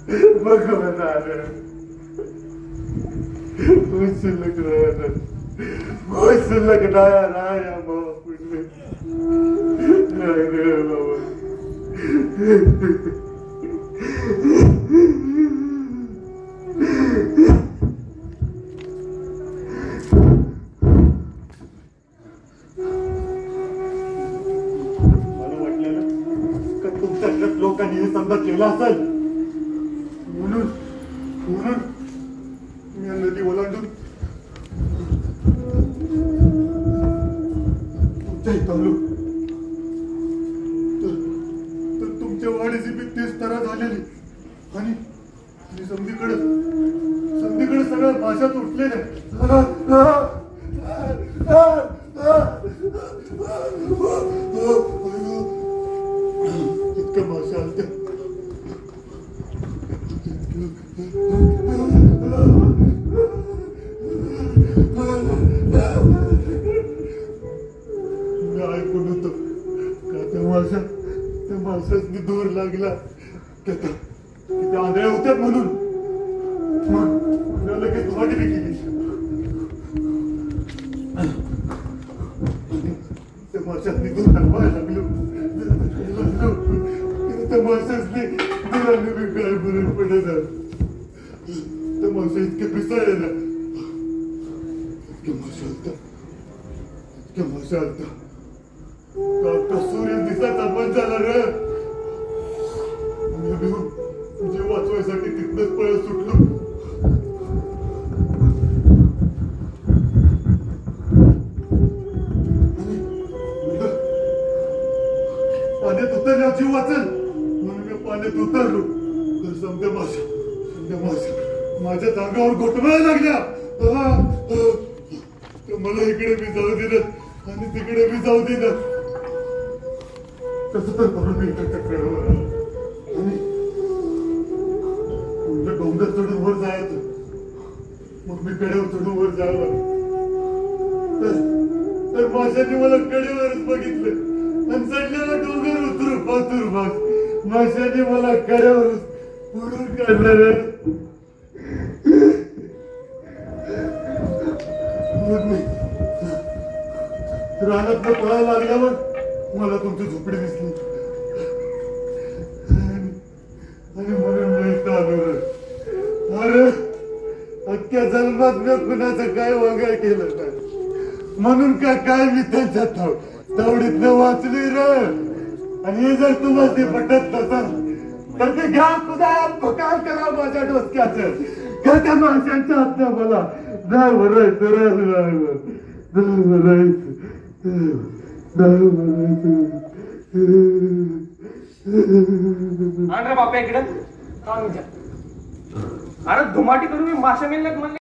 भगवान आलं शिल्लक राया बाबा पुढले नाही रे बाबा मला वाटलेलं का तुमच्या लोकांनी हे समजा केलं असेल म्हणून म्हणून मी नदी ओलांडून तुमच्या इथं आलो तर तुमच्या वाडीची बी तेच तरा झालेली आणि संधीकडे सगळ्या भाषा तुटलेल्या इतक्या भाषा आलत्या ऐकून होतो का त्या माणसाने दूर लागला त्या आंधळ्या होत्यात म्हणून मग लगेच वाटी बी केली त्या माणसाने दूर हलवायला लागलो त्या माणसाने दुराने बी काय बरं पडत त्या माणसा इतके पिसाळलेला इतक्या माणसा आलता सूर्य दिसायचा बंद झाला रे जीव वाचवायसाठी तिथनच पळत सुटलो पाण्यात उतरल्यावर जीव वाचल म्हणून मी पाण्यात उतरलो तर समजा माझ्या जागावर घोटवायला लागल्या मला इकडे बी जाऊ दिलं आणि तिकडे बी जाऊ दिलं तसं तर करून मी इकडच्या कडेवर आलो आणि तुमच्या डोंगर चढून वर जायचं मग मी कडेवर चढून वर जायला तर माशाने मला कडेवरच बघितलं आणि चढलेला डोंगर उतरू पातूर भाग माशाने मला कडेवरच उडून काढलं रे मग मी रानात पळायला लागल्यावर मला तुमची झोपडी दिसली आणि म्हणून मी इथं आलो रे अरे अख्ख्या जन्मात मी कुणाचं काय वागाय केलं नाही म्हणून काय मी त्यांच्या तावडीतनं वाचली रे आणि हे जर तुम्हाला ते पटत नसेल तर ते घ्या तुझा काय करा माझ्या डोसक्याचं का त्या माणसांच्या हातनं मला नाही भरायचं बापा इकडे अरे धुमाटी करून मी माशा मिळण्यात म्हणले